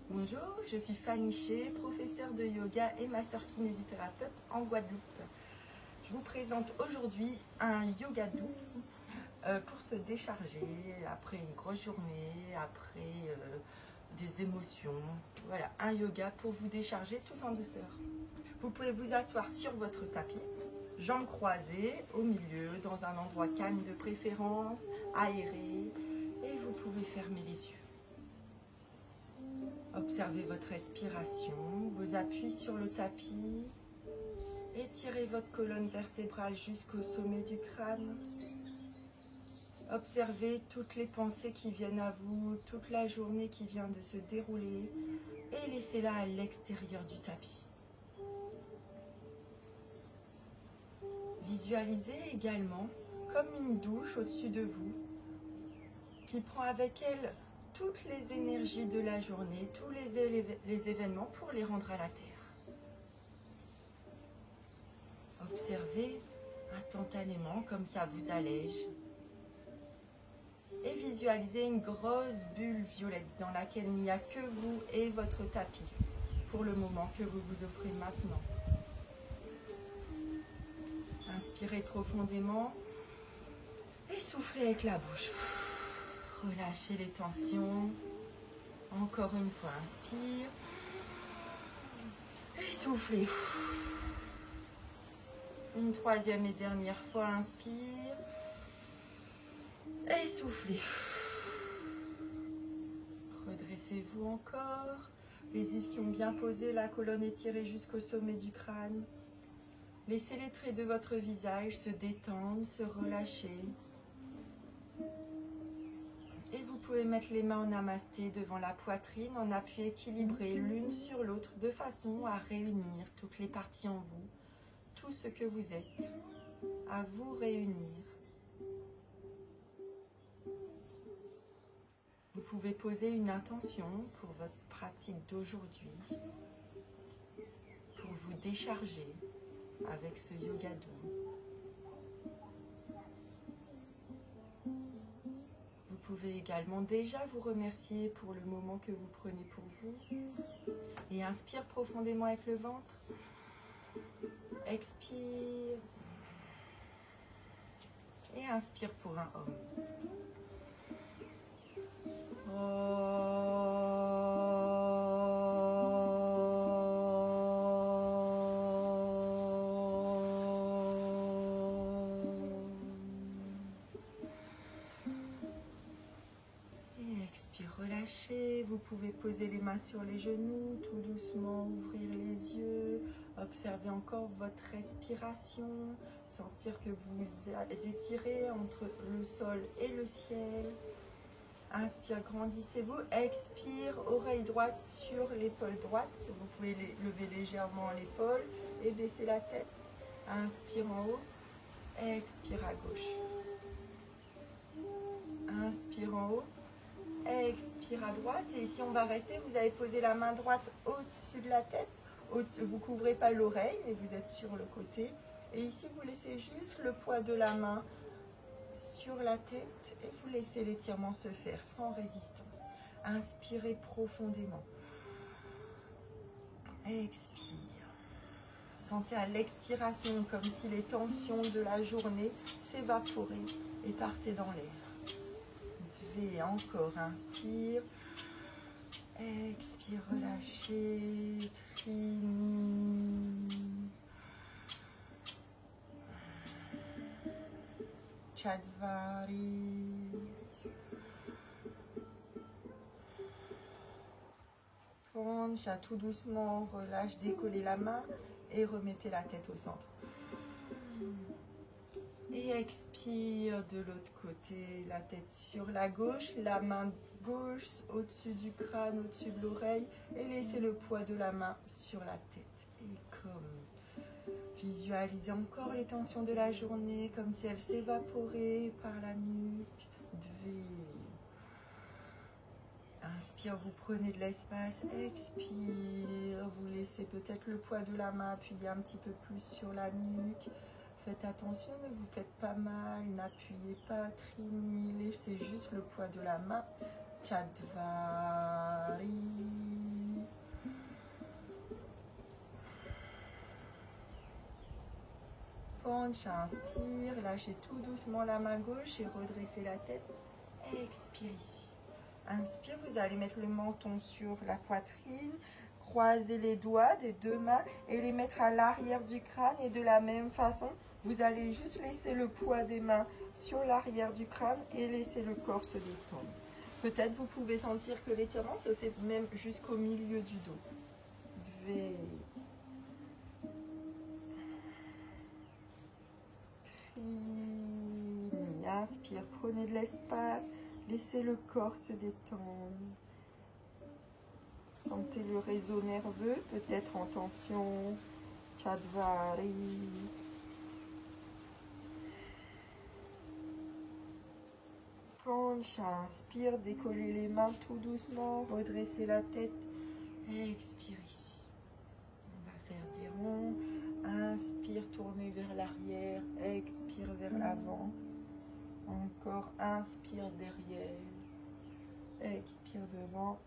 Bonjour, je suis Fanny Ché, professeure de yoga et masseur kinésithérapeute en Guadeloupe. Je vous présente aujourd'hui un yoga doux pour se décharger après une grosse journée, après des émotions. Voilà, un yoga pour vous décharger tout en douceur. Vous pouvez vous asseoir sur votre tapis, jambes croisées au milieu, dans un endroit calme de préférence, aéré, et vous pouvez fermer les yeux. Observez votre respiration, vos appuis sur le tapis. Étirez votre colonne vertébrale jusqu'au sommet du crâne. Observez toutes les pensées qui viennent à vous, toute la journée qui vient de se dérouler et laissez-la à l'extérieur du tapis. Visualisez également comme une douche au-dessus de vous qui prend avec elle toutes les énergies de la journée, tous les événements pour les rendre à la terre. Observez instantanément comme ça vous allège. Et visualisez une grosse bulle violette dans laquelle il n'y a que vous et votre tapis pour le moment que vous vous offrez maintenant. Inspirez profondément et soufflez avec la bouche. Relâchez les tensions. Encore une fois, inspire. Et soufflez. Une troisième et dernière fois, inspire. Et soufflez. Redressez-vous encore. Les ischions bien posés, la colonne étirée jusqu'au sommet du crâne. Laissez les traits de votre visage se détendre, se relâcher. Et vous pouvez mettre les mains en namasté devant la poitrine en appui équilibré l'une sur l'autre de façon à réunir toutes les parties en vous, tout ce que vous êtes, à vous réunir. Vous pouvez poser une intention pour votre pratique d'aujourd'hui, pour vous décharger avec ce yoga doux. Vous pouvez également déjà vous remercier pour le moment que vous prenez pour vous. Et inspire profondément avec le ventre. Expire. Et inspire pour un homme. Relâchez, vous pouvez poser les mains sur les genoux, tout doucement ouvrir les yeux, observez encore votre respiration, sentir que vous étirez entre le sol et le ciel. Inspire, grandissez-vous, expire, oreille droite sur l'épaule droite, vous pouvez lever légèrement l'épaule et baisser la tête. Inspire en haut, expire à gauche. Inspire en haut. Expire à droite et ici on va rester, vous avez posé la main droite au-dessus de la tête, vous ne couvrez pas l'oreille mais vous êtes sur le côté et ici vous laissez juste le poids de la main sur la tête et vous laissez l'étirement se faire sans résistance. Inspirez profondément, expire, sentez à l'expiration comme si les tensions de la journée s'évaporaient et partaient dans l'air. Et encore, inspire, expire, relâchez, Trini, Chadvari, Pancha, tout doucement, relâche, décollez la main et remettez la tête au centre. Et expire de l'autre côté, la tête sur la gauche, la main gauche au-dessus du crâne, au-dessus de l'oreille et laissez le poids de la main sur la tête. Et comme visualisez encore les tensions de la journée, comme si elles s'évaporaient par la nuque. Inspire, vous prenez de l'espace, expire, vous laissez peut-être le poids de la main appuyer un petit peu plus sur la nuque. Faites attention, ne vous faites pas mal, n'appuyez pas, Trini, laissez juste le poids de la main. Chadvari. Penche, inspire, lâchez tout doucement la main gauche et redressez la tête. Expire ici. Inspire, vous allez mettre le menton sur la poitrine, croiser les doigts des deux mains et les mettre à l'arrière du crâne. Et de la même façon, vous allez juste laisser le poids des mains sur l'arrière du crâne et laisser le corps se détendre. Peut-être vous pouvez sentir que l'étirement se fait même jusqu'au milieu du dos. Inspire, prenez de l'espace, laissez le corps se détendre. Sentez le réseau nerveux, peut-être en tension. Chadvari. Penche, inspire, décollez les mains tout doucement, redressez la tête. Expire ici. On va faire des ronds. Inspire, tournez vers l'arrière. Expire vers l'avant. Encore, inspire derrière. Expire devant.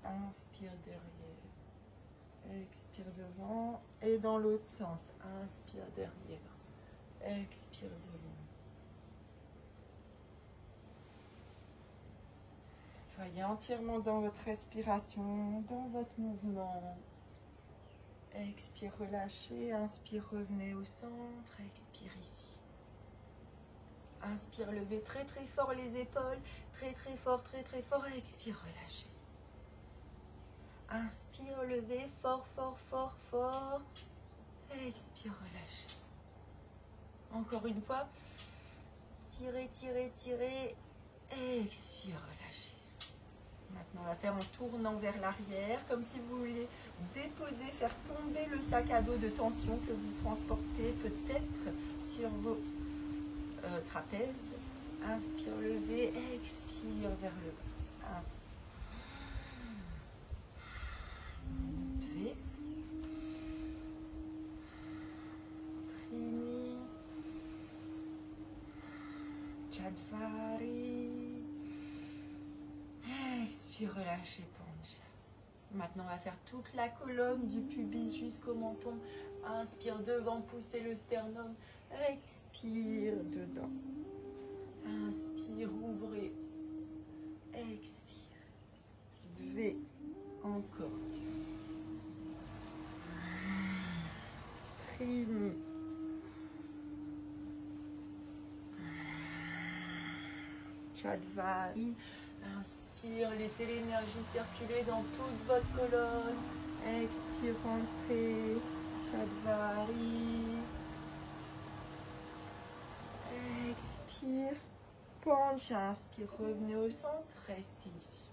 Inspire derrière. Expire devant. Et dans l'autre sens. Inspire derrière. Expire devant. Soyez entièrement dans votre respiration, dans votre mouvement. Expire, relâchez. Inspire, revenez au centre. Expire ici. Inspire, levez très très fort les épaules. Très très fort, très très fort. Expire, relâchez. Inspire, levez fort, fort, fort, fort. Expire, relâchez. Encore une fois. Tirez, tirez, tirez. Expire, relâchez. Maintenant, on va faire en tournant vers l'arrière, comme si vous vouliez déposer, faire tomber le sac à dos de tension que vous transportez peut-être sur vos trapèzes. Inspire, levez, expire vers le bas. Levez. Trini. Chadvari. Expire, relâchez, penche. Maintenant, on va faire toute la colonne du pubis jusqu'au menton. Inspire devant, poussez le sternum. Expire dedans. Inspire, ouvrez. Expire. Levez. Encore. Trini. Chadvari. Inspire, laissez l'énergie circuler dans toute votre colonne. Expire, rentrez. Chadvari. Expire. Penche, inspire, revenez au centre. Restez ici.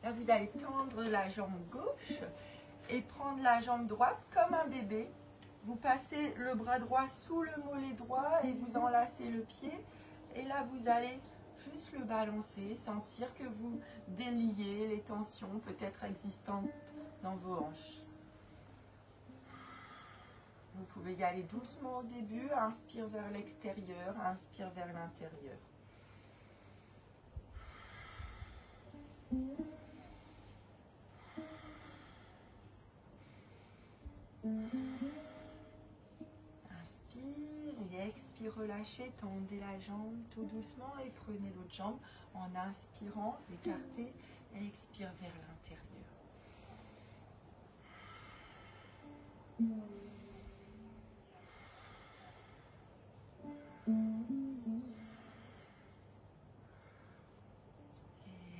Là, vous allez tendre la jambe gauche et prendre la jambe droite comme un bébé. Vous passez le bras droit sous le mollet droit et vous enlacez le pied. Et là, vous allez juste le balancer, sentir que vous déliez les tensions peut-être existantes dans vos hanches. Vous pouvez y aller doucement au début, inspire vers l'extérieur, inspire vers l'intérieur. Inspire et expire, relâchez, tendez la jambe tout doucement et prenez l'autre jambe en inspirant, écartez, expire vers l'intérieur.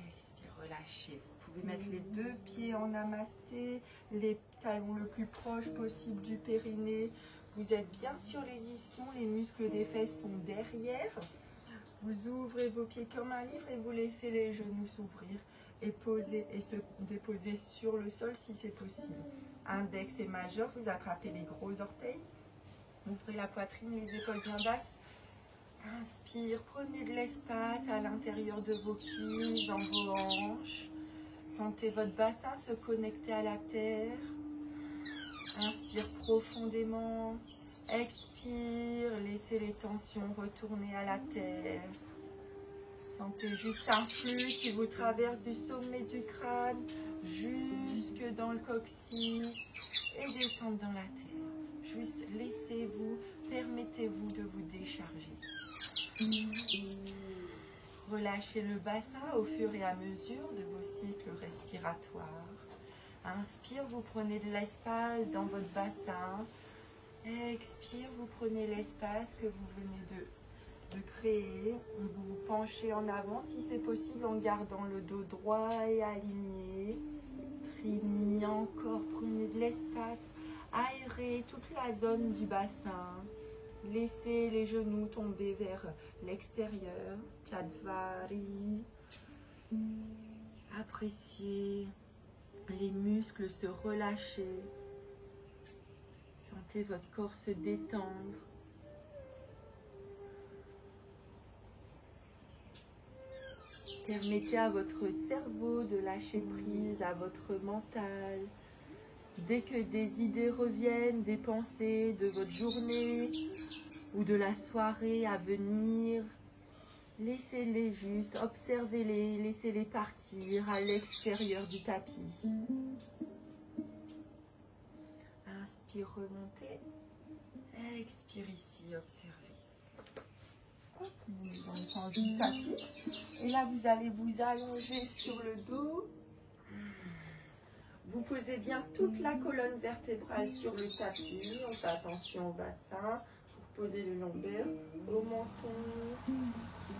Expire, relâchez. Vous pouvez mettre les deux pieds en namasté, les talons le plus proche possible du périnée. Vous êtes bien sur les ischions, les muscles des fesses sont derrière. Vous ouvrez vos pieds comme un livre et vous laissez les genoux s'ouvrir et poser et se déposer sur le sol si c'est possible. Index et majeur, vous attrapez les gros orteils. Ouvrez la poitrine, les épaules bien basses. Inspire, prenez de l'espace à l'intérieur de vos cuisses, dans vos hanches. Sentez votre bassin se connecter à la terre. Inspire profondément. Expire, laissez les tensions retourner à la terre. Sentez juste un flux qui vous traverse du sommet du crâne jusque dans le coccyx et descendre dans la terre. Juste laissez-vous, permettez-vous de vous décharger. Relâchez le bassin au fur et à mesure de vos cycles respiratoires. Inspire, vous prenez de l'espace dans votre bassin. Expire, vous prenez l'espace que vous venez de créer. Vous vous penchez en avant si c'est possible en gardant le dos droit et aligné. Trini, encore, prenez de l'espace. Aérez toute la zone du bassin. Laissez les genoux tomber vers l'extérieur. Chadvari. Appréciez les muscles se relâcher. Sentez votre corps se détendre. Permettez à votre cerveau de lâcher prise à votre mental. Dès que des idées reviennent, des pensées de votre journée ou de la soirée à venir, laissez-les juste, observez-les, laissez-les partir à l'extérieur du tapis. Inspire, remontez. Expire ici, observez. Hop, dans le sens du tapis. Et là, vous allez vous allonger sur le dos. Vous posez bien toute la colonne vertébrale sur le tapis. On fait attention au bassin pour poser le lombaire, au menton.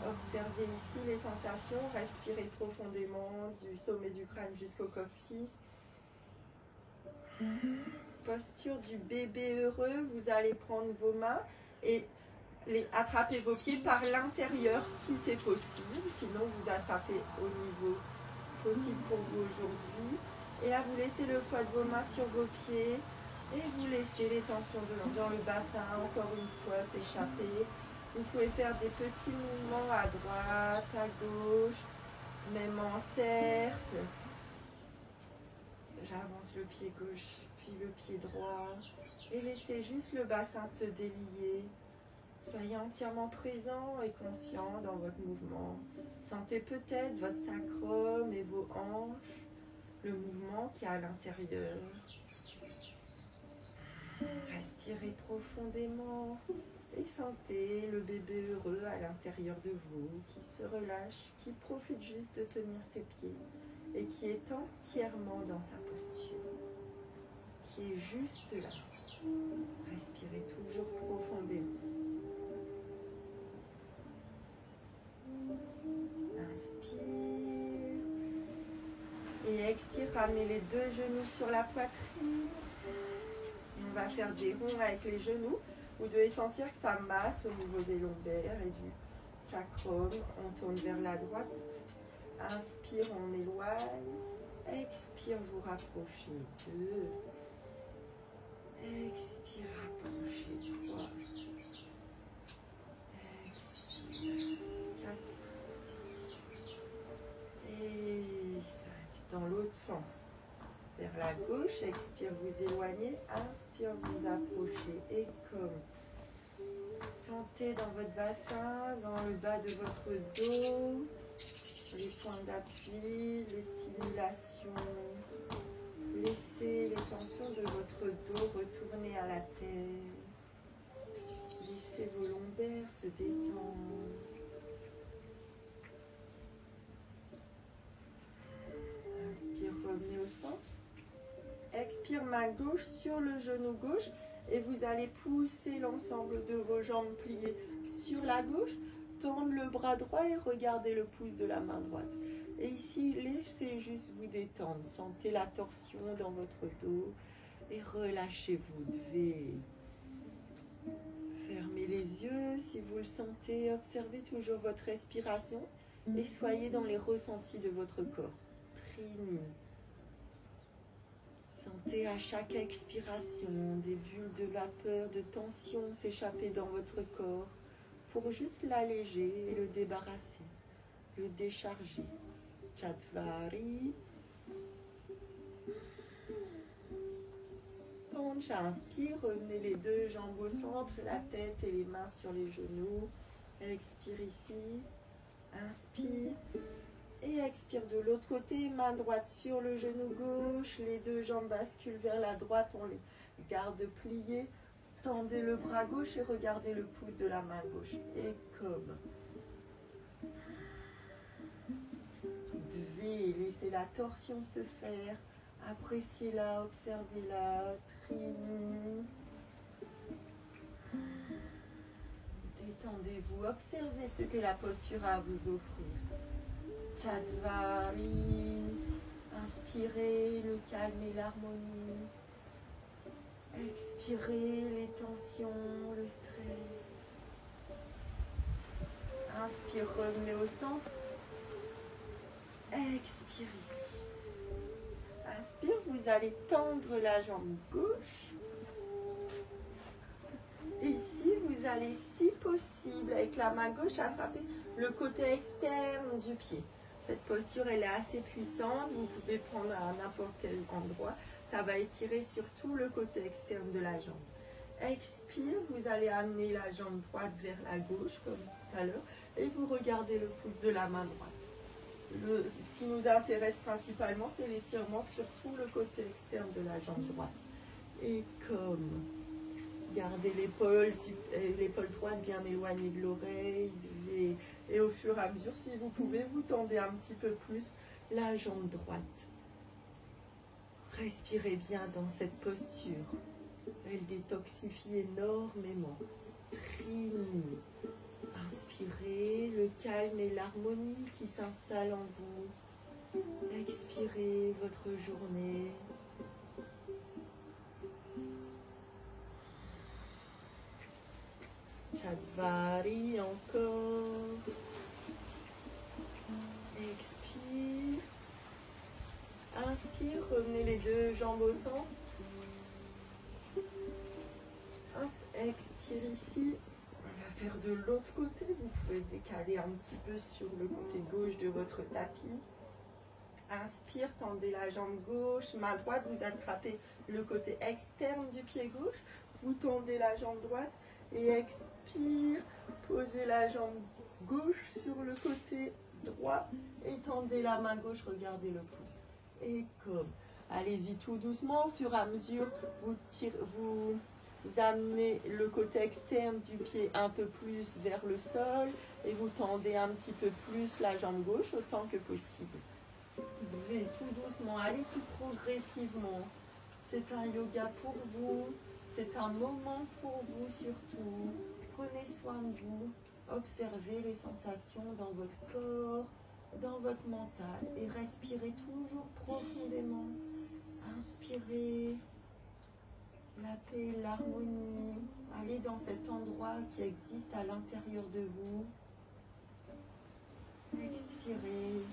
Observez ici les sensations. Respirez profondément du sommet du crâne jusqu'au coccyx. Posture du bébé heureux. Vous allez prendre vos mains et attrapez vos pieds par l'intérieur si c'est possible. Sinon, vous attrapez au niveau possible pour vous aujourd'hui. Et là, vous laissez le poids de vos mains sur vos pieds et vous laissez les tensions dans le bassin, encore une fois, s'échapper. Vous pouvez faire des petits mouvements à droite, à gauche, même en cercle. J'avance le pied gauche, puis le pied droit. Et laissez juste le bassin se délier. Soyez entièrement présent et conscient dans votre mouvement. Sentez peut-être votre sacrum et vos hanches. Le mouvement qui est à l'intérieur. Respirez profondément et sentez le bébé heureux à l'intérieur de vous qui se relâche, qui profite juste de tenir ses pieds et qui est entièrement dans sa posture, qui est juste là. Respirez toujours profondément. Inspire. Et expire, ramenez les deux genoux sur la poitrine. Et on va faire des ronds avec les genoux. Vous devez sentir que ça masse au niveau des lombaires et du sacrum. On tourne vers la droite. Inspire, on éloigne. Expire, vous rapprochez. 2. Expire, rapprochez. 3. Expire. 4. Et 5. Dans l'autre sens. Vers la gauche, expire, vous éloignez. Inspire, vous approchez. Et comme. Sentez dans votre bassin, dans le bas de votre dos, les points d'appui, les stimulations. Laissez les tensions de votre dos retourner à la terre. Laissez vos lombaires se détendre. Inspire, revenez au centre. Expire, main gauche sur le genou gauche. Et vous allez pousser l'ensemble de vos jambes pliées sur la gauche. Tendre le bras droit et regardez le pouce de la main droite. Et ici, laissez juste vous détendre. Sentez la torsion dans votre dos. Et relâchez, vous devez. Fermez les yeux si vous le sentez. Observez toujours votre respiration. Et soyez dans les ressentis de votre corps. Trini. Sentez à chaque expiration des bulles de vapeur, de tension s'échapper dans votre corps pour juste l'alléger et le débarrasser, le décharger. Chadvari. Pancha, inspire, revenez les deux jambes au centre, la tête et les mains sur les genoux. Expire ici. Inspire. Et expire de l'autre côté, main droite sur le genou gauche, les deux jambes basculent vers la droite, on les garde pliées. Tendez le bras gauche et regardez le pouce de la main gauche. Et comme. Laissez la torsion se faire. Appréciez-la, observez-la. Trini. Détendez-vous. Observez ce que la posture a à vous offrir. Chadvari. Inspirez le calme et l'harmonie. Expirez les tensions, le stress. Inspire, revenez au centre. Expire ici. Inspire, vous allez tendre la jambe gauche. Et ici, vous allez, si possible, avec la main gauche, attraper le côté externe du pied. Cette posture, elle est assez puissante. Vous pouvez prendre à n'importe quel endroit. Ça va étirer surtout le côté externe de la jambe. Expire, vous allez amener la jambe droite vers la gauche, comme tout à l'heure, et vous regardez le pouce de la main droite. Ce qui nous intéresse principalement, c'est l'étirement sur tout le côté externe de la jambe droite. Et comme, gardez l'épaule droite bien éloignée de l'oreille, et au fur et à mesure, si vous pouvez, vous tendez un petit peu plus la jambe droite. Respirez bien dans cette posture. Elle détoxifie énormément. Trini. Inspirez le calme et l'harmonie qui s'installent en vous. Expirez votre journée. Chadvari encore. Expire. Inspire, revenez les deux jambes au centre. Hop, expire ici. On va faire de l'autre côté. Vous pouvez décaler un petit peu sur le côté gauche de votre tapis. Inspire, tendez la jambe gauche. Main droite, vous attrapez le côté externe du pied gauche. Vous tendez la jambe droite et expire. Posez la jambe gauche sur le côté droit et tendez la main gauche, regardez le pouce. Et comme. Allez-y tout doucement, au fur et à mesure, vous amenez le côté externe du pied un peu plus vers le sol et vous tendez un petit peu plus la jambe gauche autant que possible. Et tout doucement, allez-y progressivement. C'est un yoga pour vous, c'est un moment pour vous surtout. Prenez soin de vous, observez les sensations dans votre corps, dans votre mental et respirez toujours profondément. Inspirez la paix, l'harmonie. Allez dans cet endroit qui existe à l'intérieur de vous. Expirez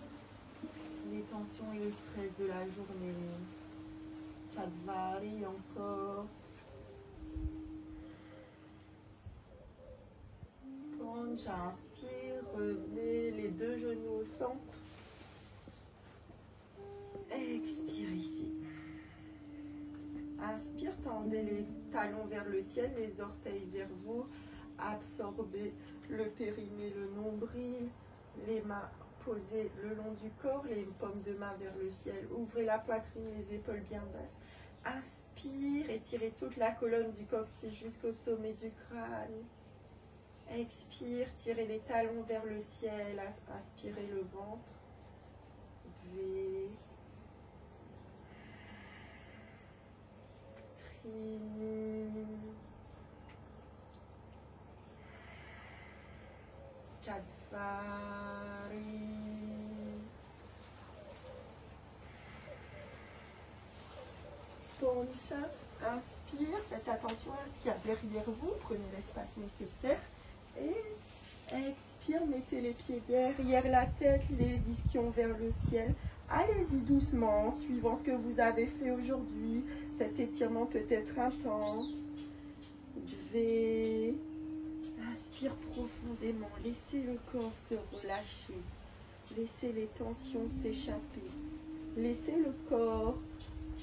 les tensions et le stress de la journée. Chadvari encore. Inspire, revenez les deux genoux au centre. Expire ici. Inspire, tendez les talons vers le ciel, les orteils vers vous. Absorbez le périnée, le nombril, les mains posées le long du corps, les paumes de main vers le ciel. Ouvrez la poitrine, les épaules bien basses. Inspire, étirez toute la colonne du coccyx jusqu'au sommet du crâne. Expire, tirez les talons vers le ciel, aspirez le ventre. V. Trini. Chadvari. Poncha. Inspire, faites attention à ce qu'il y a derrière vous, prenez l'espace nécessaire. Et expire, mettez les pieds derrière la tête, les ischions vers le ciel. Allez-y doucement, suivant ce que vous avez fait aujourd'hui. Cet étirement peut être intense. Inspire profondément, laissez le corps se relâcher. Laissez les tensions s'échapper. Laissez le corps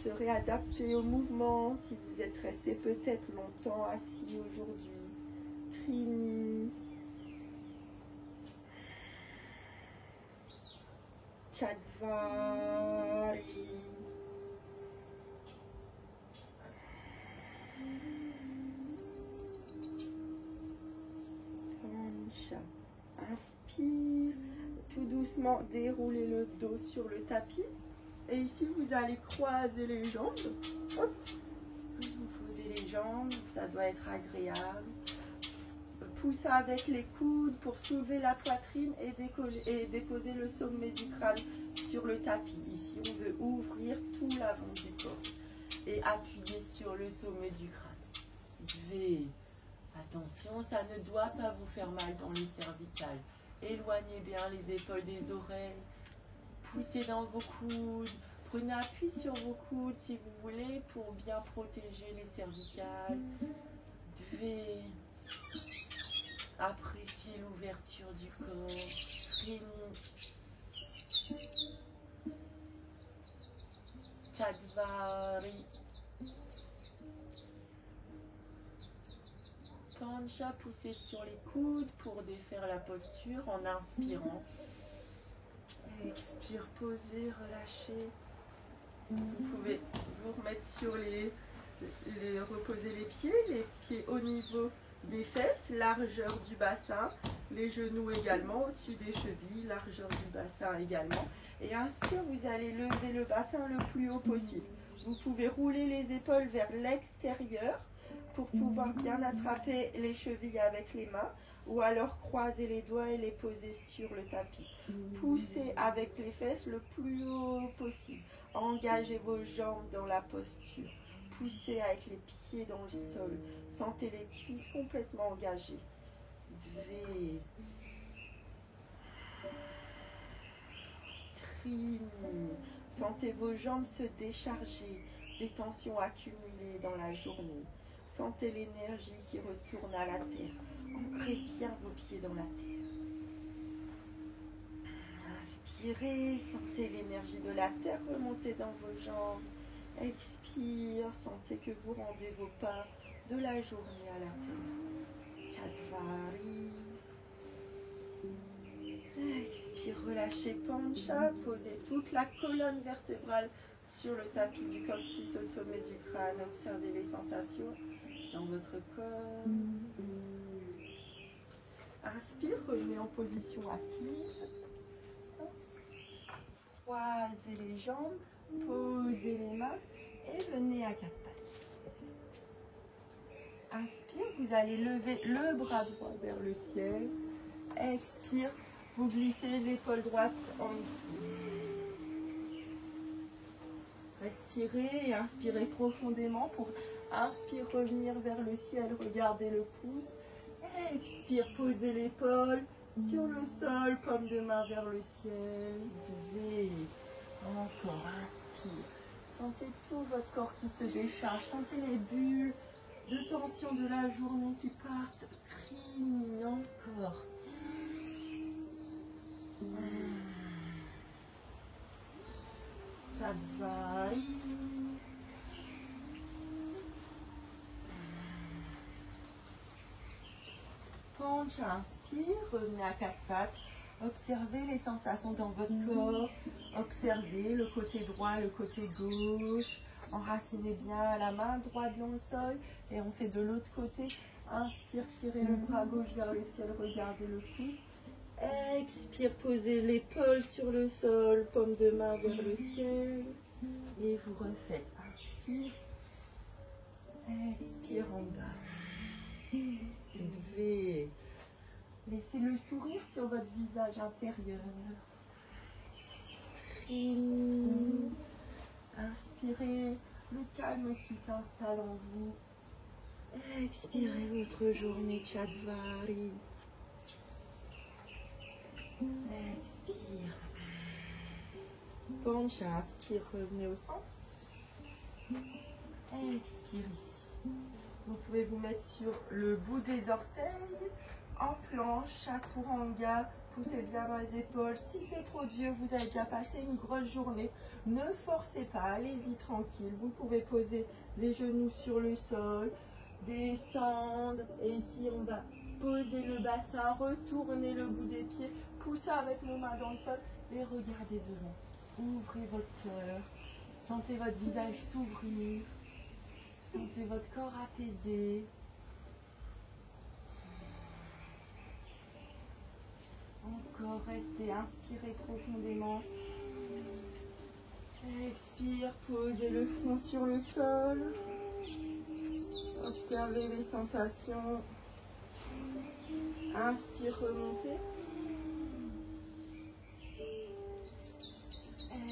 se réadapter au mouvement si vous êtes resté peut-être longtemps assis aujourd'hui. Trini. Chadvari. doucement dérouler le dos sur le tapis. Et ici, vous allez croiser les jambes. Hop. Vous posez les jambes, ça doit être agréable. Poussez avec les coudes pour soulever la poitrine et déposer le sommet du crâne sur le tapis. Ici, on veut ouvrir tout l'avant du corps et appuyer sur le sommet du crâne. V. Attention, ça ne doit pas vous faire mal dans les cervicales. Éloignez bien les épaules des oreilles. Poussez dans vos coudes. Prenez appui sur vos coudes si vous voulez pour bien protéger les cervicales. V. Appréciez l'ouverture du corps. Trini. Chadvari. Pancha, poussez sur les coudes pour défaire la posture en inspirant. Expire, posez, relâchez. Vous pouvez vous remettre sur reposer les pieds au niveau des fesses, largeur du bassin, les genoux également, au-dessus des chevilles, largeur du bassin également. Et inspire, vous allez lever le bassin le plus haut possible. Vous pouvez rouler les épaules vers l'extérieur pour pouvoir bien attraper les chevilles avec les mains, ou alors croiser les doigts et les poser sur le tapis. Poussez avec les fesses le plus haut possible. Engagez vos jambes dans la posture. Poussez avec les pieds dans le sol. Sentez les cuisses complètement engagées. V. Trini. Sentez vos jambes se décharger des tensions accumulées dans la journée. Sentez l'énergie qui retourne à la terre. Ancrez bien vos pieds dans la terre. Inspirez, sentez l'énergie de la terre remonter dans vos jambes. Expire, sentez que vous rendez vos pas de la journée à la terre. Chadvari. Expire, relâchez Pancha, posez toute la colonne vertébrale sur le tapis du coccyx au sommet du crâne. Observez les sensations dans votre corps. Inspire, revenez en position assise. Croisez les jambes, posez les mains et venez à quatre pattes. Inspire, vous allez lever le bras droit vers le ciel. Expire, vous glissez l'épaule droite en dessous. Respirez et inspirez profondément pour inspire, revenir vers le ciel, regardez le pouce. Expire, posez l'épaule sur le sol, paume de main vers le ciel. V. Encore, inspire. Sentez tout votre corps qui se décharge. Sentez les bulles de tension de la journée qui partent. Trini, encore. Chadvari. Pancha, inspire, revenez à quatre pattes. Observez les sensations dans votre corps. Observez le côté droit, le côté gauche. Enracinez bien la main droite dans le sol. Et on fait de l'autre côté. Inspire, tirez le bras gauche vers le ciel. Regardez le pouce. Expire, posez l'épaule sur le sol. Paume de main vers le ciel. Et vous refaites. Inspire. Expire en bas. V. Laissez le sourire sur votre visage intérieur. Trini. Inspirez le calme qui s'installe en vous. Expirez votre journée Chadvari. Expire. Pancha, inspire, revenez au centre. Expire ici. Vous pouvez vous mettre sur le bout des orteils, en planche, chaturanga. Poussez bien dans les épaules. Si c'est trop dur, vous avez déjà passé une grosse journée. Ne forcez pas, allez-y tranquille. Vous pouvez poser les genoux sur le sol, descendre. Et ici, on va poser le bassin, retourner le bout des pieds, poussez avec nos mains dans le sol et regardez devant. Ouvrez votre cœur. Sentez votre visage s'ouvrir. Sentez votre corps apaisé. Encore, restez, inspirez profondément. Expire, posez le front sur le sol. Observez les sensations. Inspire, remontez.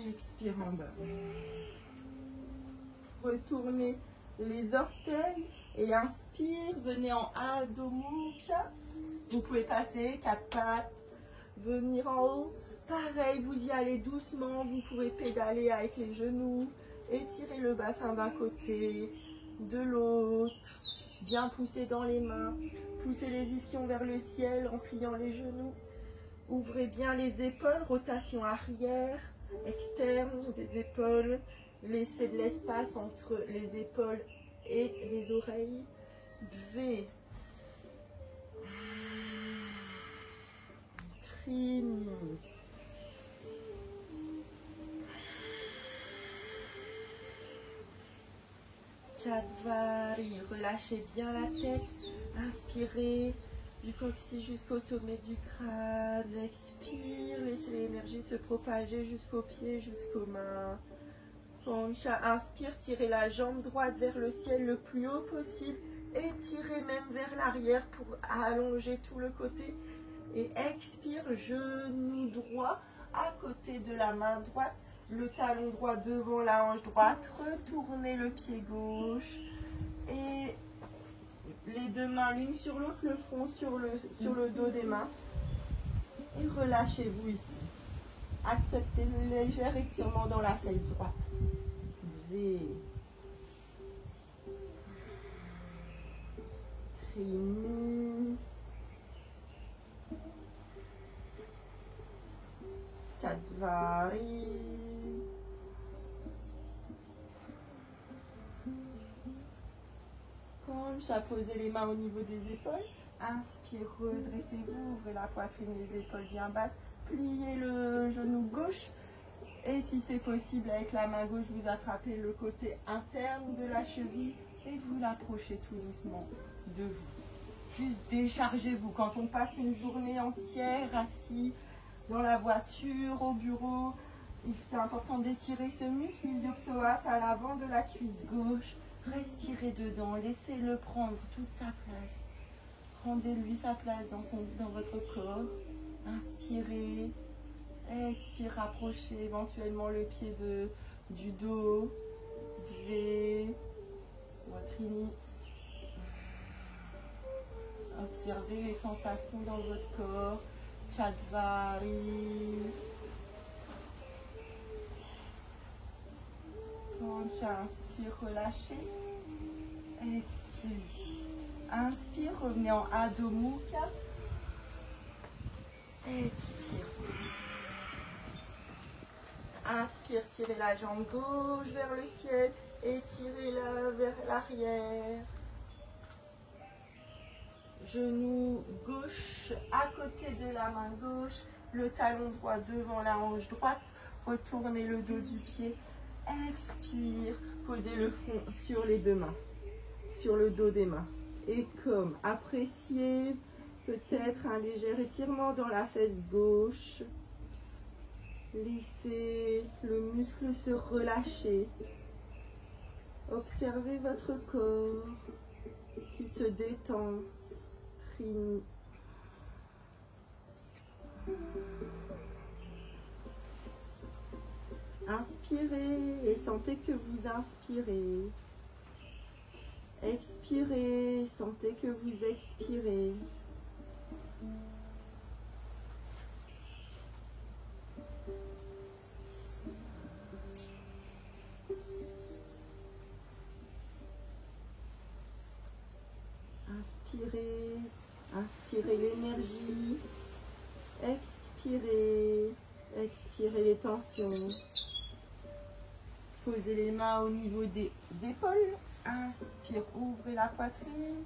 Expire en bas. Retournez les orteils et inspire. Venez en Adho Mukha. Vous pouvez passer 4 pattes. Venir en haut. Pareil, vous y allez doucement. Vous pouvez pédaler avec les genoux. Étirez le bassin d'un côté, de l'autre. Bien pousser dans les mains. Poussez les ischions vers le ciel en pliant les genoux. Ouvrez bien les épaules. Rotation arrière, externe des épaules. Laissez de l'espace entre les épaules et les oreilles. V. Trini. Chatvari. Relâchez bien la tête. Inspirez du coccyx jusqu'au sommet du crâne. Expire. Laissez l'énergie se propager jusqu'aux pieds, jusqu'aux mains. Pancha. Inspire. Tirez la jambe droite vers le ciel le plus haut possible. Étirez même vers l'arrière pour allonger tout le côté. Et expire. Genou droit à côté de la main droite. Le talon droit devant la hanche droite. Retournez le pied gauche. Et les deux mains l'une sur l'autre, le front sur le dos des mains. Et relâchez-vous ici. Acceptez le léger étirement dans la fesse droite. V. Trini. Chatvari. Pancha, posez les mains au niveau des épaules. Inspire, redressez-vous, ouvrez la poitrine, les épaules bien basses. Pliez le genou gauche. Et si c'est possible, avec la main gauche, vous attrapez le côté interne de la cheville et vous l'approchez tout doucement de vous. Juste déchargez-vous. Quand on passe une journée entière assis dans la voiture, au bureau, c'est important d'étirer ce muscle iliopsoas à l'avant de la cuisse gauche. Respirez dedans, laissez-le prendre toute sa place. Rendez-lui sa place dans votre corps. Inspirez. Expire, rapprochez éventuellement le pied du dos. V. Trini. Observez les sensations dans votre corps. Chatvari. Pancha, inspire, relâchez. Expire ici. Inspire, revenez en Adho Mukha. Expire. Inspire, tirez la jambe gauche vers le ciel. Étirez-la vers l'arrière. Genou gauche à côté de la main gauche. Le talon droit devant la hanche droite. Retournez le dos du pied. Expire. Posez le front sur les deux mains. Sur le dos des mains. Et comme appréciez peut-être un léger étirement dans la fesse gauche. Laissez le muscle se relâcher. Observez votre corps qui se détend. Trini. Inspirez et sentez que vous inspirez. Expirez, sentez que vous expirez. Inspirez, inspirez l'énergie. Expirez, expirez les tensions. Posez les mains au niveau des épaules. Inspire, ouvrez la poitrine.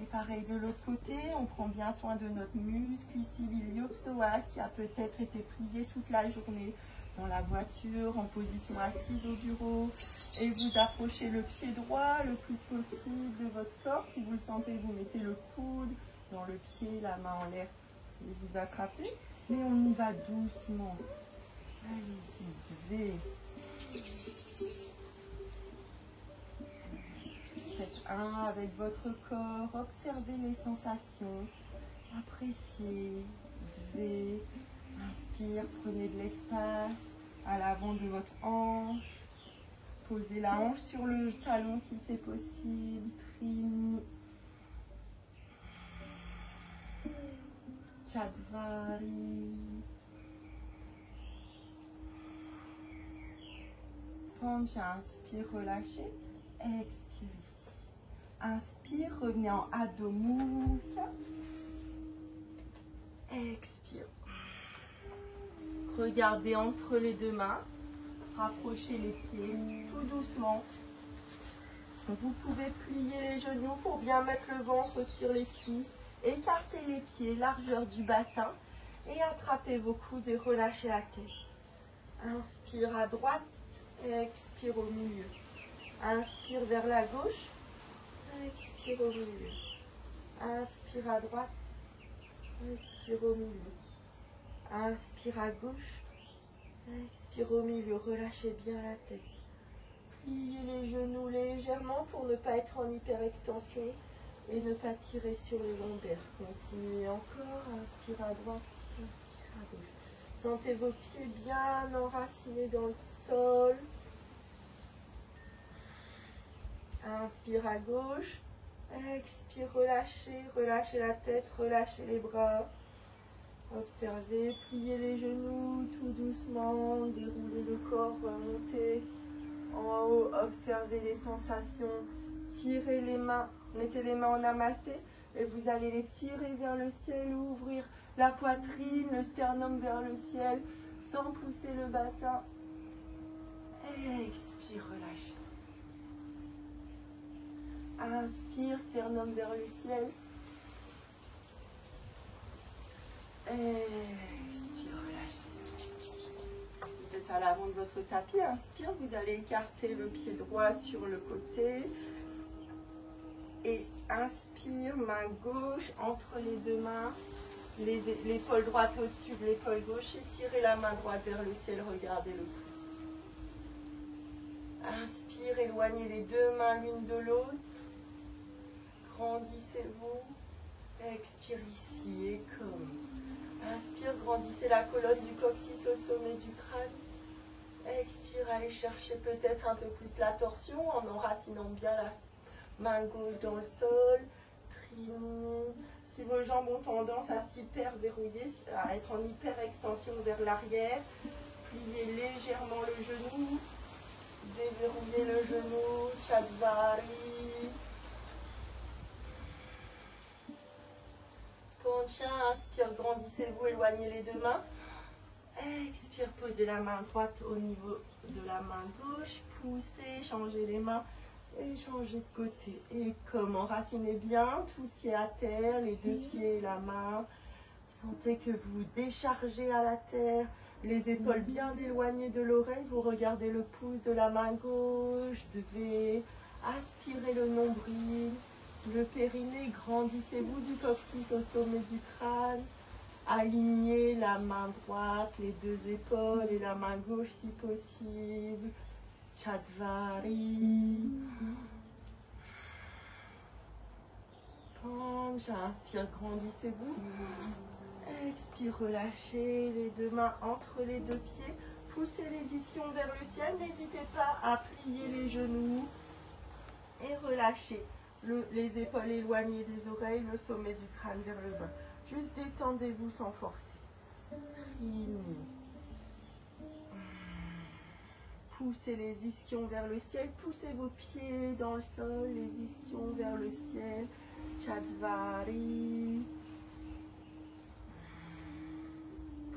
Et pareil de l'autre côté, on prend bien soin de notre muscle ici, l'iliopsoas, qui a peut-être été plié toute la journée dans la voiture, en position assise au bureau. Et vous approchez le pied droit le plus possible de votre corps. Si vous le sentez, vous mettez le coude dans le pied, la main en l'air et vous attrapez. Mais on y va doucement. Allez-y, devez. Faites un avec votre corps. Observez les sensations. Appréciez. Devez. Inspire, prenez de l'espace à l'avant de votre hanche. Posez la hanche sur le talon si c'est possible. Trini. Chadvari. Pancha, inspire, relâchez. Expire ici. Inspire, revenez en Adho Mukha. Expire. Regardez entre les deux mains. Rapprochez les pieds tout doucement. Vous pouvez plier les genoux pour bien mettre le ventre sur les cuisses. Écartez les pieds, largeur du bassin. Et attrapez vos coudes et relâchez la tête. Inspire à droite. Expire au milieu. Inspire vers la gauche. Expire au milieu. Inspire à droite. Expire au milieu. Inspire à gauche. Expire au milieu. Relâchez bien la tête. Pliez les genoux légèrement pour ne pas être en hyperextension et ne pas tirer sur le lombaire. Continuez encore. Inspire à droite. Inspire à gauche. Sentez vos pieds bien enracinés dans le sol. Inspire à gauche. Expire, relâchez. Relâchez la tête, relâchez les bras. Observez, pliez les genoux tout doucement. Déroulez le corps, remontez en haut. Observez les sensations. Tirez les mains. Mettez les mains en namasté. Et vous allez les tirer vers le ciel, ouvrir la poitrine, le sternum vers le ciel, sans pousser le bassin. Expire, relâchez. Inspire, sternum vers le ciel. Expire, relâchez. Vous êtes à l'avant de votre tapis. Inspire, vous allez écarter le pied droit sur le côté. Et inspire, main gauche entre les deux mains, l'épaule droite au-dessus de l'épaule gauche et tirez la main droite vers le ciel, regardez le pouce. Inspire, éloignez les deux mains l'une de l'autre. Grandissez-vous. Expire ici et comme. Inspire, grandissez la colonne du coccyx au sommet du crâne. Expire, allez chercher peut-être un peu plus la torsion en enracinant bien la main gauche dans le sol, trini. Si vos jambes ont tendance à s'hyper-verrouiller, à être en hyper-extension vers l'arrière, pliez légèrement le genou, déverrouillez le genou, Chadvari. Pancha, inspire, grandissez-vous, éloignez les deux mains. Expire, posez la main droite au niveau de la main gauche, poussez, changez les mains. Et changez de côté. Et comme enracinez bien tout ce qui est à terre, les deux pieds et la main. Sentez que vous déchargez à la terre, les épaules bien éloignées de l'oreille. Vous regardez le pouce de la main gauche. Devez aspirer le nombril, le périnée. Grandissez-vous du coccyx au sommet du crâne. Alignez la main droite, les deux épaules et la main gauche si possible. Chadvari. Pancha, inspire, grandissez-vous. Expire, relâchez les deux mains entre les deux pieds. Poussez les ischions vers le ciel. N'hésitez pas à plier les genoux. Et relâchez les épaules éloignées des oreilles, le sommet du crâne vers le bas. Juste détendez-vous sans forcer. Trini. Poussez les ischions vers le ciel, poussez vos pieds dans le sol, les ischions vers le ciel. Chadvari.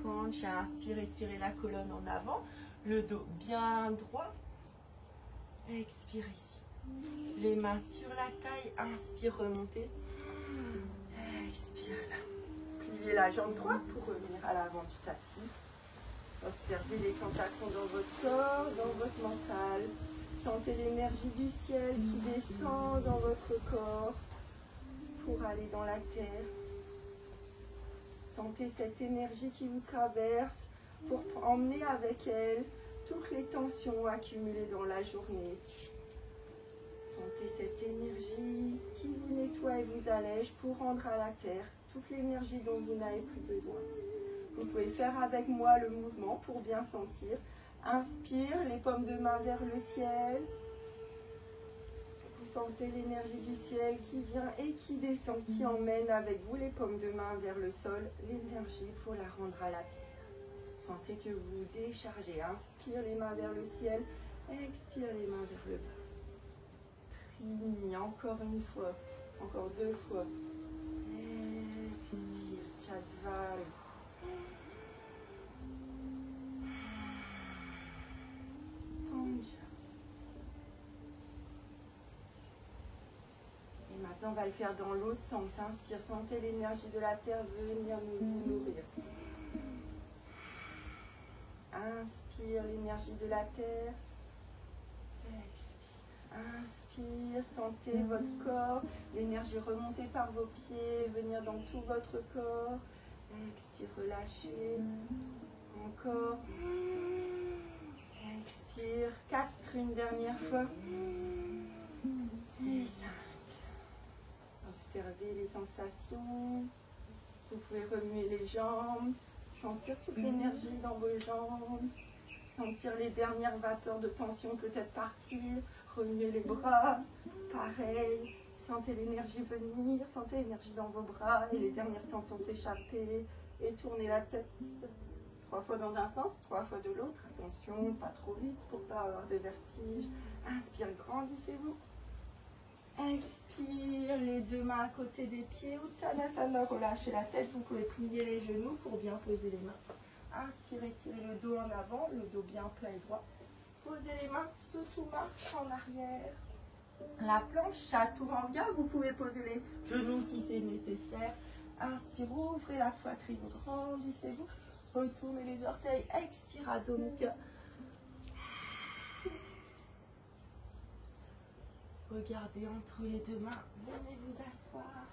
Pancha, inspirez, tirez la colonne en avant, le dos bien droit. Expire ici. Les mains sur la taille, inspire, remontez. Expire là. Pliez la jambe droite pour revenir à l'avant du tapis. Observez les sensations dans votre corps, dans votre mental. Sentez l'énergie du ciel qui descend dans votre corps pour aller dans la terre. Sentez cette énergie qui vous traverse pour emmener avec elle toutes les tensions accumulées dans la journée. Sentez cette énergie qui vous nettoie et vous allège pour rendre à la terre toute l'énergie dont vous n'avez plus besoin. Vous pouvez faire avec moi le mouvement pour bien sentir. Inspire, les paumes de main vers le ciel. Vous sentez l'énergie du ciel qui vient et qui descend, qui emmène avec vous les paumes de main vers le sol, l'énergie pour la rendre à la terre. Sentez que vous déchargez. Inspire les mains vers le ciel, expire les mains vers le bas. Trini, encore une fois, encore 2 fois. Expire, Chadval. Et maintenant, on va le faire dans l'autre sens. Inspire, sentez l'énergie de la terre venir nous nourrir. Inspire l'énergie de la terre. Expire. Inspire, sentez votre corps, l'énergie remonter par vos pieds, venir dans tout votre corps. Expire, relâchez. Encore. Expire. 4, une dernière fois. Et 5. Observez les sensations. Vous pouvez remuer les jambes, sentir toute l'énergie dans vos jambes, sentir les dernières vapeurs de tension peut-être partir, remuer les bras, pareil, sentez l'énergie venir, sentez l'énergie dans vos bras et les dernières tensions s'échapper, et tournez la tête 3 fois dans un sens, 3 fois de l'autre, attention, pas trop vite pour ne pas avoir de vertige. Inspire, grandissez-vous. Expire, les 2 mains à côté des pieds, Uttanasana, relâchez la tête, vous pouvez plier les genoux pour bien poser les mains. Inspirez, tirez le dos en avant, le dos bien plat et droit. Posez les mains, Suttuma en arrière. La planche, Chaturanga, vous pouvez poser les genoux si c'est nécessaire. Inspire, ouvrez la poitrine, grandissez-vous. Retournez les orteils, expire, Adho Mukha. Regardez entre les 2 mains, venez vous asseoir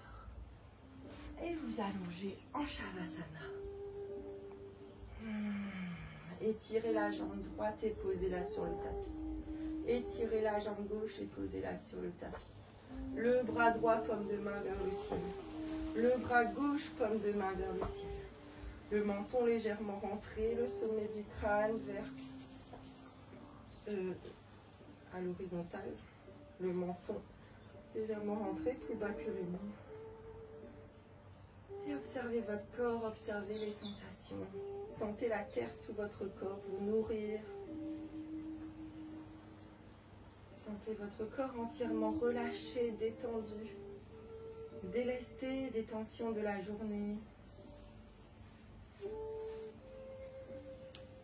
et vous allongez en Shavasana. Étirez la jambe droite et posez-la sur le tapis. Étirez la jambe gauche et posez-la sur le tapis. Le bras droit, paume de main vers le ciel. Le bras gauche, paume de main vers le ciel. Le menton légèrement rentré, le sommet du crâne vers à l'horizontale. Le menton légèrement rentré, plus bas que le nez. Et observez votre corps, observez les sensations. Sentez la terre sous votre corps vous nourrir. Sentez votre corps entièrement relâché, détendu, délesté des tensions de la journée.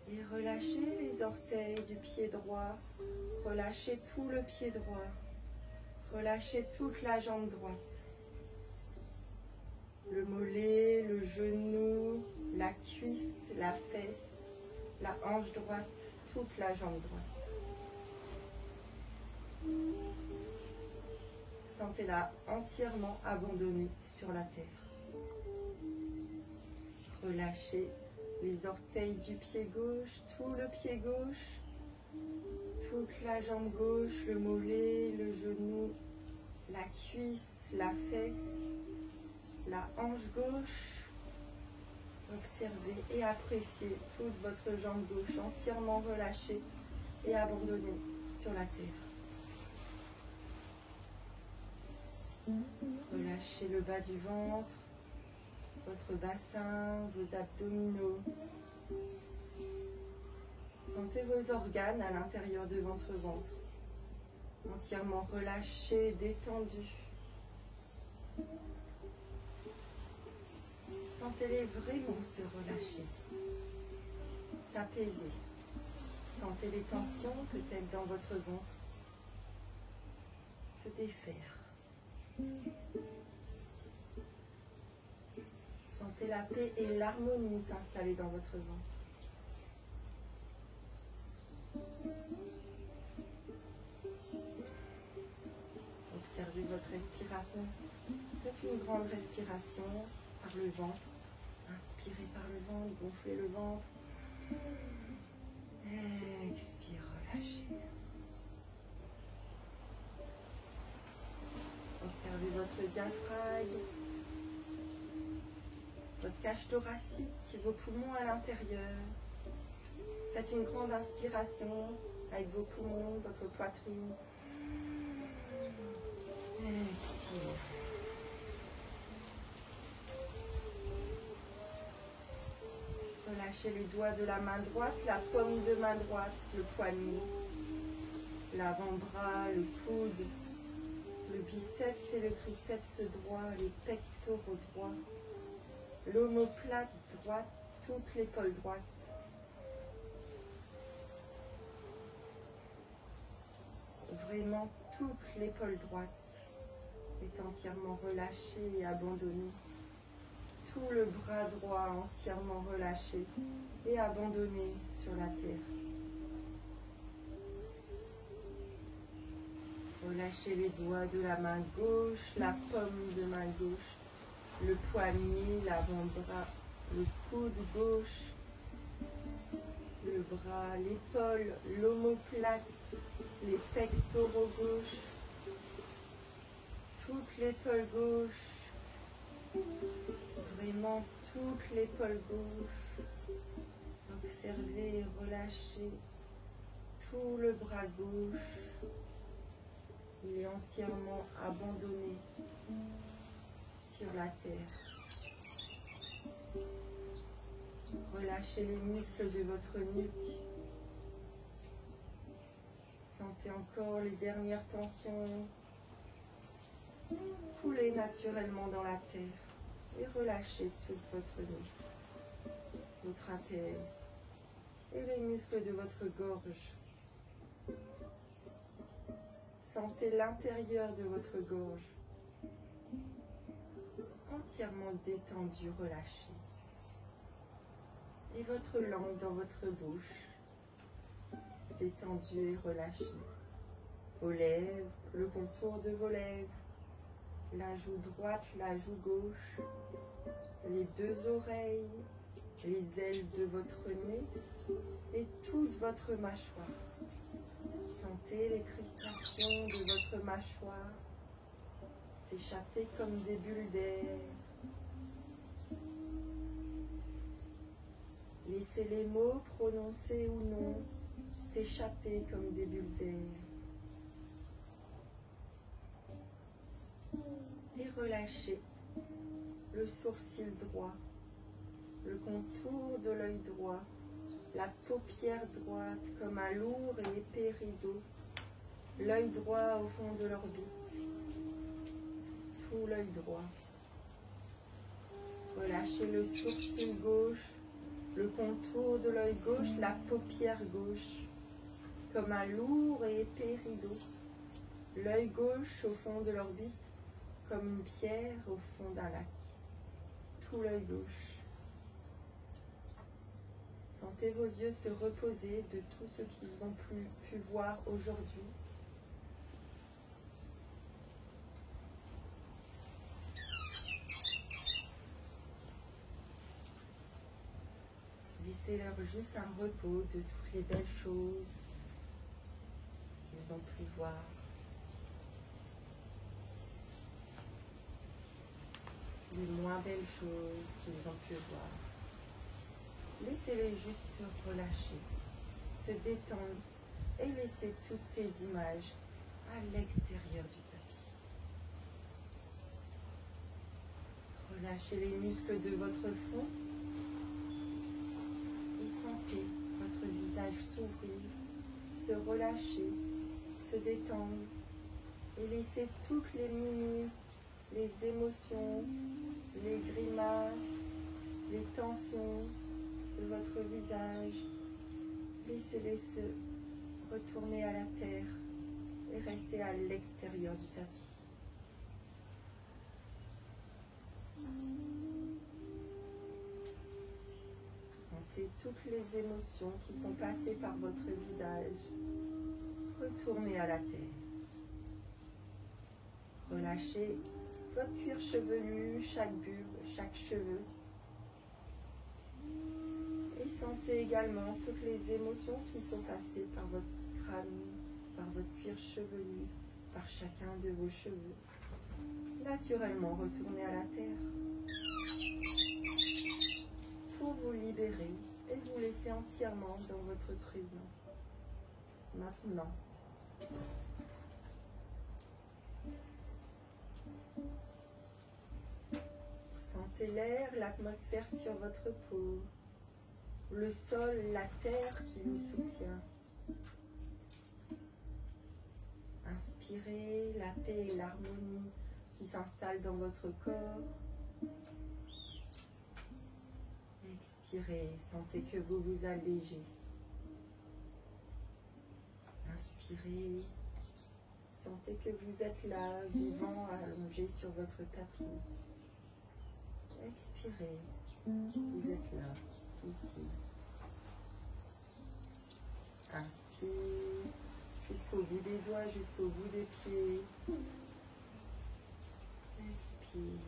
Et relâchez les orteils du pied droit. Relâchez tout le pied droit. Relâchez toute la jambe droite. Le mollet, le genou, la cuisse, la fesse, la hanche droite, toute la jambe droite. Sentez-la entièrement abandonnée sur la terre. Relâchez les orteils du pied gauche, tout le pied gauche, toute la jambe gauche, le mollet, le genou, la cuisse, la fesse, la hanche gauche. Observez et appréciez toute votre jambe gauche entièrement relâchée et abandonnée sur la terre. Relâchez le bas du ventre, votre bassin, vos abdominaux. Sentez vos organes à l'intérieur de votre ventre, entièrement relâchés, détendus. Sentez-les vraiment se relâcher, s'apaiser. Sentez les tensions peut-être dans votre ventre se défaire. Sentez la paix et l'harmonie s'installer dans votre ventre. Observez votre respiration. Faites une grande respiration par le ventre. Inspirez. Inspirez par le ventre, gonflez le ventre. Expire, relâchez. Observez votre diaphragme, votre cage thoracique, vos poumons à l'intérieur. Faites une grande inspiration avec vos poumons, votre poitrine. Expire. Relâchez les doigts de la main droite, la paume de main droite, le poignet, l'avant-bras, le coude, le biceps et le triceps droit, les pectoraux droits, l'omoplate droite, toute l'épaule droite. Vraiment toute l'épaule droite est entièrement relâchée et abandonnée. Tout le bras droit entièrement relâché et abandonné sur la terre. Relâchez les doigts de la main gauche, la paume de main gauche, le poignet, l'avant-bras, le coude gauche, le bras, l'épaule, l'omoplate, les pectoraux gauche, toute l'épaule gauche, vraiment toute l'épaule gauche. Observez et relâchez tout le bras gauche. Il est entièrement abandonné sur la terre. Relâchez les muscles de votre nuque. Sentez encore les dernières tensions couler naturellement dans la terre. Et relâchez toute votre nuque, vos trapèzes et les muscles de votre gorge. Sentez l'intérieur de votre gorge entièrement détendu, relâché. Et votre langue dans votre bouche, détendue et relâchée. Vos lèvres, le contour de vos lèvres, la joue droite, la joue gauche, les deux oreilles, les ailes de votre nez et toute votre mâchoire. Sentez les crispations de votre mâchoire s'échapper comme des bulles d'air. Laissez les mots, prononcés ou non, s'échapper comme des bulles d'air. Et relâchez le sourcil droit, le contour de l'œil droit, la paupière droite comme un lourd et épais rideau, l'œil droit au fond de l'orbite, tout l'œil droit. Relâchez le sourcil gauche, le contour de l'œil gauche, la paupière gauche, comme un lourd et épais rideau, l'œil gauche au fond de l'orbite, comme une pierre au fond d'un lac, tout l'œil gauche. Sentez vos yeux se reposer de tout ce qu'ils ont pu voir aujourd'hui. Laissez-leur juste un repos de toutes les belles choses qu'ils ont pu voir. Les moins belles choses qu'ils ont pu voir. Laissez-les juste se relâcher, se détendre et laissez toutes ces images à l'extérieur du tapis. Relâchez les muscles de votre front et sentez votre visage s'ouvrir, se relâcher, se détendre et laissez toutes les mimiques, les émotions, les grimaces, les tensions de votre visage, laissez-les se retourner à la terre et rester à l'extérieur du tapis. Sentez toutes les émotions qui sont passées par votre visage retourner à la terre. Relâchez votre cuir chevelu, chaque bulbe, chaque cheveu. Sentez également toutes les émotions qui sont passées par votre crâne, par votre cuir chevelu, par chacun de vos cheveux. Naturellement, retournez à la terre pour vous libérer et vous laisser entièrement dans votre présent. Maintenant, sentez l'air, l'atmosphère sur votre peau, le sol, la terre qui vous soutient. Inspirez la paix et l'harmonie qui s'installent dans votre corps. Expirez, sentez que vous vous allégez. Inspirez, sentez que vous êtes là, vivant, allongé sur votre tapis. Expirez, vous êtes là, ici. Inspire, jusqu'au bout des doigts, jusqu'au bout des pieds. Expire.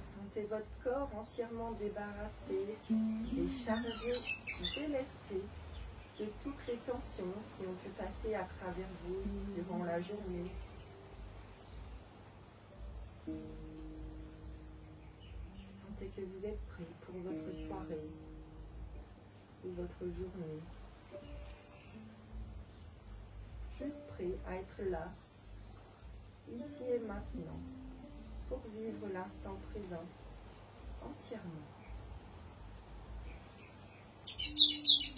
Sentez votre corps entièrement débarrassé, déchargé, délesté de toutes les tensions qui ont pu passer à travers vous durant la journée. Sentez que vous êtes prêt pour votre soirée ou votre journée. Juste prêt à être là, ici et maintenant, pour vivre l'instant présent entièrement.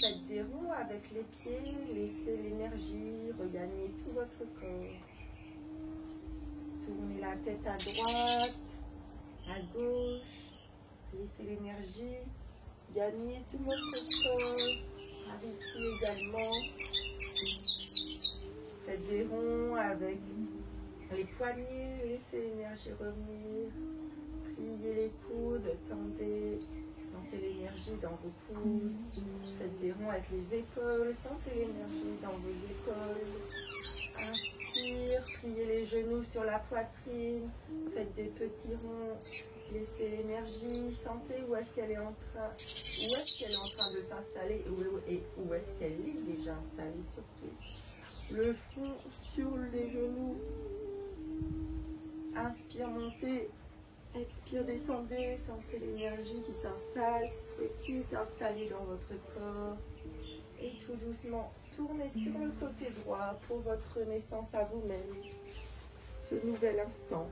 Faites des ronds avec les pieds, laissez l'énergie regagner tout votre corps. Tournez la tête à droite, à gauche, laissez l'énergie gagner tout votre corps. Par ici également. Faites des ronds avec les poignets, laissez l'énergie revenir. Pliez les coudes, tendez, sentez l'énergie dans vos coudes. Faites des ronds avec les épaules, sentez l'énergie dans vos épaules. Inspire, pliez les genoux sur la poitrine. Faites des petits ronds, laissez l'énergie. Sentez où est-ce qu'elle est en train, de s'installer et où est-ce qu'elle est déjà installée surtout. Le front sur les genoux. Inspire, montez. Expire, descendez. Sentez l'énergie qui s'installe et qui est installée dans votre corps. Et tout doucement, tournez sur le côté droit pour votre renaissance à vous-même. Ce nouvel instant.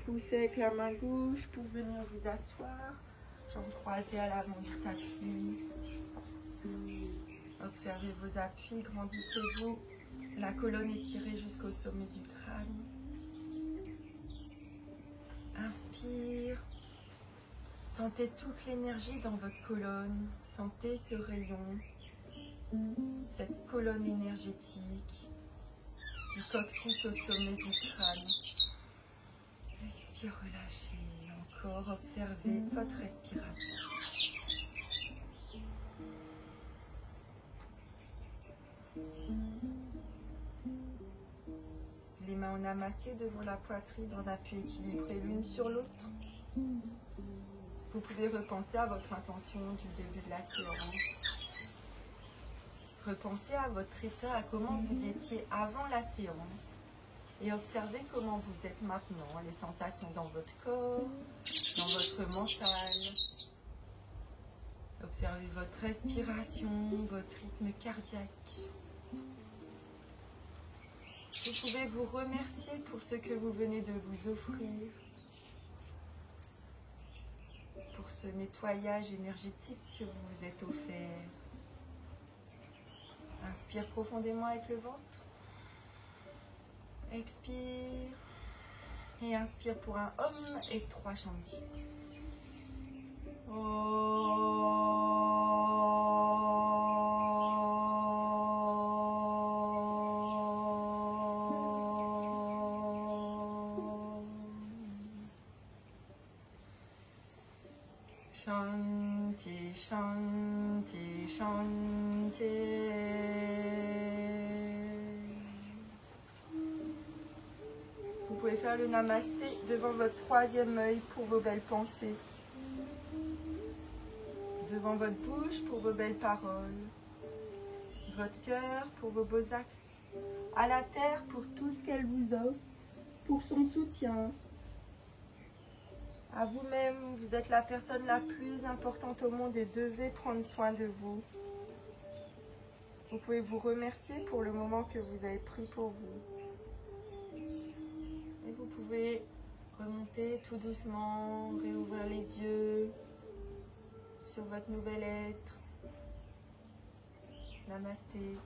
Poussez avec la main gauche pour venir vous asseoir. Jambes croisées à l'avant du tapis. Observez vos appuis, grandissez-vous. La colonne étirée jusqu'au sommet du crâne. Inspire. Sentez toute l'énergie dans votre colonne. Sentez ce rayon, cette colonne énergétique du coccyx au sommet du crâne. Expire, relâchez. Encore, observez votre respiration. Les mains en namasté devant la poitrine en appui équilibré l'une sur l'autre. Vous pouvez repenser à votre intention du début de la séance. Repensez à votre état, à comment vous étiez avant la séance. Et observez comment vous êtes maintenant, les sensations dans votre corps, dans votre mental. Observez votre respiration, votre rythme cardiaque. Vous pouvez vous remercier pour ce que vous venez de vous offrir, pour ce nettoyage énergétique que vous vous êtes offert. Inspire profondément avec le ventre. Expire. Et inspire pour un Om et 3 Shanti. Shanti, Shanti, Shanti. Vous pouvez faire le namasté devant votre troisième œil pour vos belles pensées. Devant votre bouche pour vos belles paroles. Votre cœur pour vos beaux actes. À la terre pour tout ce qu'elle vous offre, pour son soutien. À vous-même, vous êtes la personne la plus importante au monde et devez prendre soin de vous. Vous pouvez vous remercier pour le moment que vous avez pris pour vous. Et vous pouvez remonter tout doucement, réouvrir les yeux sur votre nouvel être. Namasté.